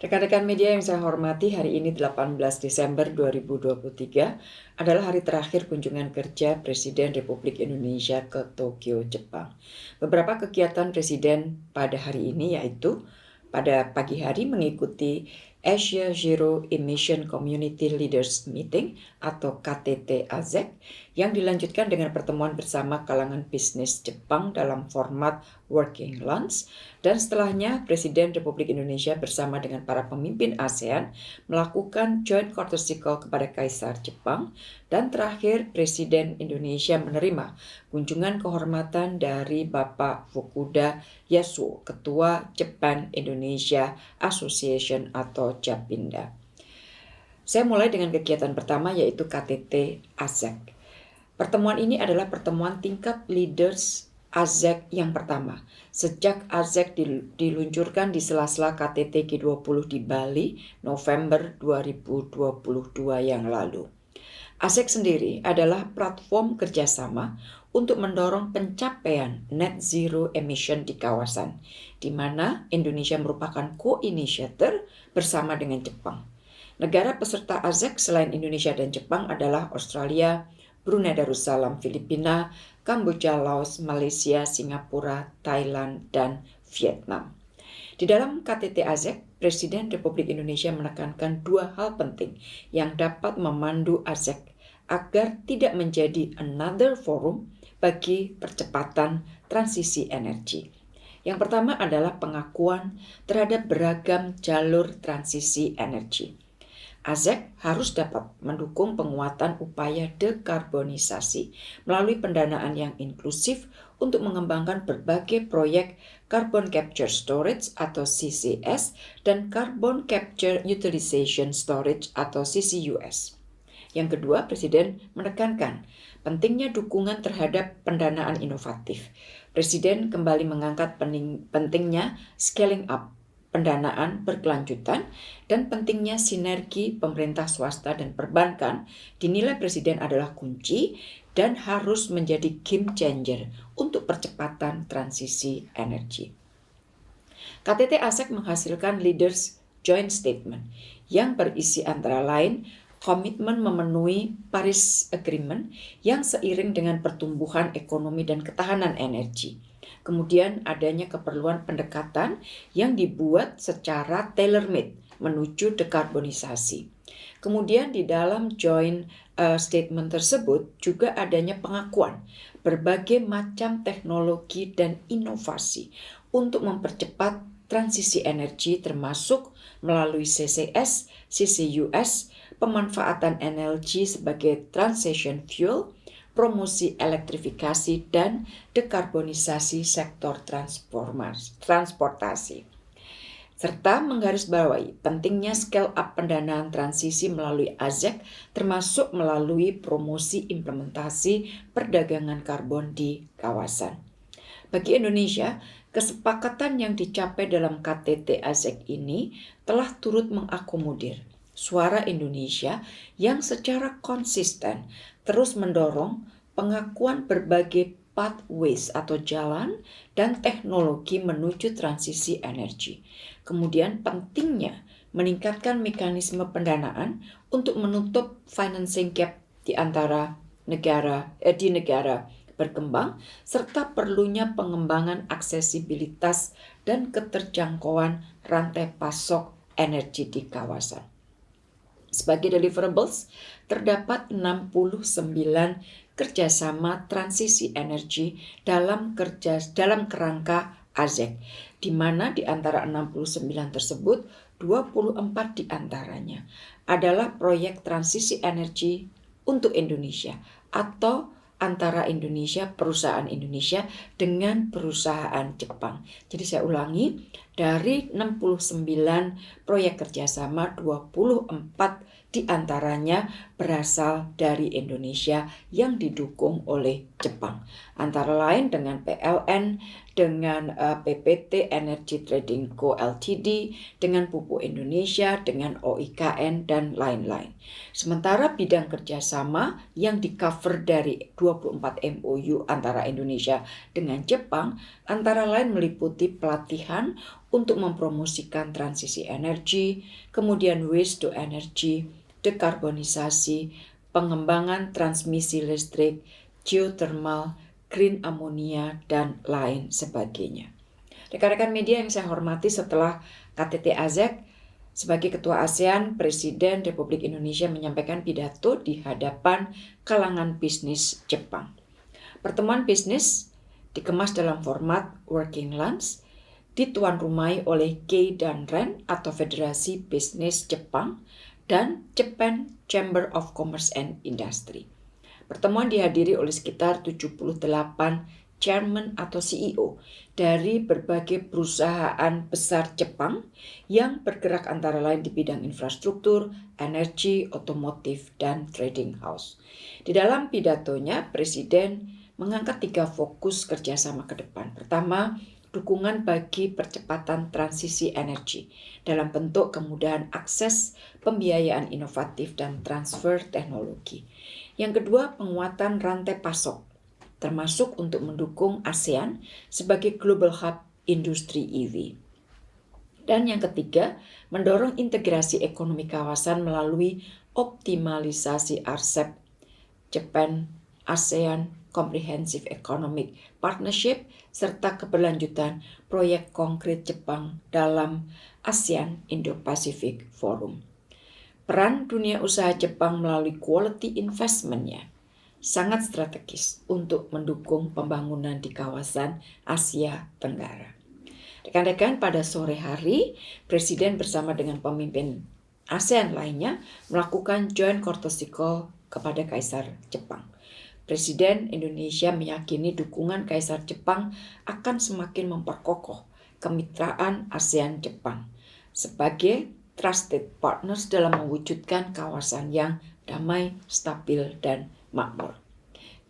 Rekan-rekan media yang saya hormati, hari ini 18 Desember 2023 adalah hari terakhir kunjungan kerja Presiden Republik Indonesia ke Tokyo, Jepang. Beberapa kegiatan Presiden pada hari ini yaitu pada pagi hari mengikuti Asia Zero Emission Community Leaders Meeting atau KTT AZEC yang dilanjutkan dengan pertemuan bersama kalangan bisnis Jepang dalam format Working Lunch, dan setelahnya Presiden Republik Indonesia bersama dengan para pemimpin ASEAN melakukan joint courtesy call kepada Kaisar Jepang, dan terakhir Presiden Indonesia menerima kunjungan kehormatan dari Bapak Fukuda Yasuo, Ketua Japan Indonesia Association atau Japinda. Saya mulai dengan kegiatan pertama yaitu KTT AZEC. Pertemuan ini adalah pertemuan tingkat leaders AZEC yang pertama sejak AZEC diluncurkan di sela-sela KTT G20 di Bali November 2022 yang lalu. AZEC sendiri adalah platform kerjasama untuk mendorong pencapaian net zero emission di kawasan, di mana Indonesia merupakan co-initiator bersama dengan Jepang. Negara peserta AZEC selain Indonesia dan Jepang adalah Australia, Brunei Darussalam, Filipina, Kamboja, Laos, Malaysia, Singapura, Thailand, dan Vietnam. Di dalam KTT AZEC, Presiden Republik Indonesia menekankan dua hal penting yang dapat memandu AZEC agar tidak menjadi another forum bagi percepatan transisi energi. Yang pertama adalah pengakuan terhadap beragam jalur transisi energi. AZEC harus dapat mendukung penguatan upaya dekarbonisasi melalui pendanaan yang inklusif untuk mengembangkan berbagai proyek Carbon Capture Storage atau CCS dan Carbon Capture Utilization Storage atau CCUS. Yang kedua, Presiden menekankan pentingnya dukungan terhadap pendanaan inovatif. Presiden kembali mengangkat pentingnya scaling up pendanaan berkelanjutan dan pentingnya sinergi pemerintah swasta dan perbankan dinilai Presiden adalah kunci dan harus menjadi game changer untuk percepatan transisi energi. KTT AZEC menghasilkan Leaders Joint Statement yang berisi antara lain komitmen memenuhi Paris Agreement yang seiring dengan pertumbuhan ekonomi dan ketahanan energi. Kemudian adanya keperluan pendekatan yang dibuat secara tailor-made menuju dekarbonisasi. Kemudian di dalam joint statement tersebut juga adanya pengakuan berbagai macam teknologi dan inovasi untuk mempercepat transisi energi termasuk melalui CCS, CCUS, pemanfaatan energi sebagai transition fuel, promosi elektrifikasi, dan dekarbonisasi sektor transportasi. Serta menggarisbawahi pentingnya scale up pendanaan transisi melalui AZEC termasuk melalui promosi implementasi perdagangan karbon di kawasan. Bagi Indonesia, kesepakatan yang dicapai dalam KTT AZEC ini telah turut mengakomodir suara Indonesia yang secara konsisten terus mendorong pengakuan berbagai pathways atau jalan dan teknologi menuju transisi energi. Kemudian pentingnya meningkatkan mekanisme pendanaan untuk menutup financing gap di antara negara berkembang serta perlunya pengembangan aksesibilitas dan keterjangkauan rantai pasok energi di kawasan. Sebagai deliverables, terdapat 69 kerjasama transisi energi dalam kerangka AZEC, di mana di antara 69 tersebut, 24 di antaranya adalah proyek transisi energi untuk Indonesia atau antara perusahaan Indonesia dengan perusahaan Jepang. Jadi saya ulangi, dari 69 proyek kerjasama, 24 diantaranya berasal dari Indonesia yang didukung oleh Jepang. Antara lain dengan PLN dengan PPT Energy Trading Co Ltd, dengan Pupuk Indonesia, dengan OIKN, dan lain-lain. Sementara bidang kerjasama yang di-cover dari 24 MOU antara Indonesia dengan Jepang, antara lain meliputi pelatihan untuk mempromosikan transisi energi, kemudian waste to energy, dekarbonisasi, pengembangan transmisi listrik, geothermal, green ammonia, dan lain sebagainya. Rekan-rekan media yang saya hormati, setelah KTT ASEC sebagai Ketua ASEAN, Presiden Republik Indonesia menyampaikan pidato di hadapan kalangan bisnis Jepang. Pertemuan bisnis dikemas dalam format working lunch, dituan rumai oleh Kei dan Ren atau Federasi Bisnis Jepang dan Japan Chamber of Commerce and Industry. Pertemuan dihadiri oleh sekitar 78 chairman atau CEO dari berbagai perusahaan besar Jepang yang bergerak antara lain di bidang infrastruktur, energi, otomotif, dan trading house. Di dalam pidatonya, Presiden mengangkat 3 fokus kerjasama ke depan. Pertama, dukungan bagi percepatan transisi energi dalam bentuk kemudahan akses, pembiayaan inovatif, dan transfer teknologi. Yang kedua, penguatan rantai pasok, termasuk untuk mendukung ASEAN sebagai global hub industri EV. Dan yang ketiga, mendorong integrasi ekonomi kawasan melalui optimalisasi RCEP, Japan ASEAN Comprehensive Economic Partnership, serta keberlanjutan proyek konkret Jepang dalam ASEAN Indo-Pacific Forum. Peran dunia usaha Jepang melalui quality investment-nya sangat strategis untuk mendukung pembangunan di kawasan Asia Tenggara. Rekan-rekan, pada sore hari, Presiden bersama dengan pemimpin ASEAN lainnya melakukan joint courtesy call kepada Kaisar Jepang. Presiden Indonesia meyakini dukungan Kaisar Jepang akan semakin memperkokoh kemitraan ASEAN-Jepang sebagai trusted partners dalam mewujudkan kawasan yang damai, stabil, dan makmur.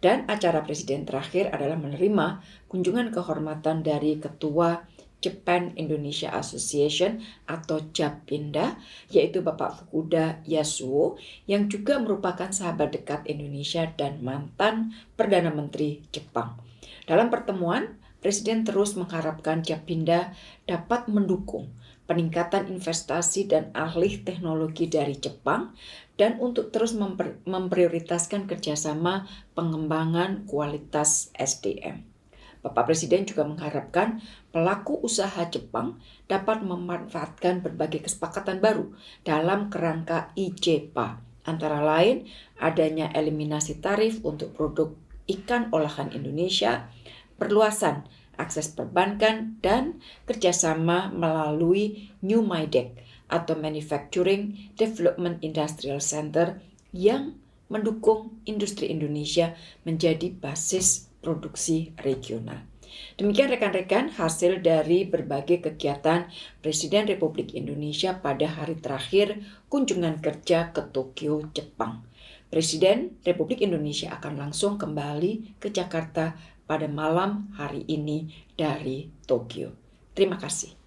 Dan acara Presiden terakhir adalah menerima kunjungan kehormatan dari Ketua Japan Indonesia Association atau JAPINDA, yaitu Bapak Fukuda Yasuo, yang juga merupakan sahabat dekat Indonesia dan mantan Perdana Menteri Jepang. Dalam pertemuan, Presiden terus mengharapkan JAPINDA dapat mendukung peningkatan investasi dan ahli teknologi dari Jepang, dan untuk terus memprioritaskan kerjasama pengembangan kualitas SDM. Bapak Presiden juga mengharapkan pelaku usaha Jepang dapat memanfaatkan berbagai kesepakatan baru dalam kerangka IJPA, antara lain adanya eliminasi tarif untuk produk ikan olahan Indonesia, perluasan akses perbankan, dan kerjasama melalui New MIDEC atau Manufacturing Development Industrial Center yang mendukung industri Indonesia menjadi basis produksi regional. Demikian rekan-rekan hasil dari berbagai kegiatan Presiden Republik Indonesia pada hari terakhir kunjungan kerja ke Tokyo, Jepang. Presiden Republik Indonesia akan langsung kembali ke Jakarta pada malam hari ini dari Tokyo. Terima kasih.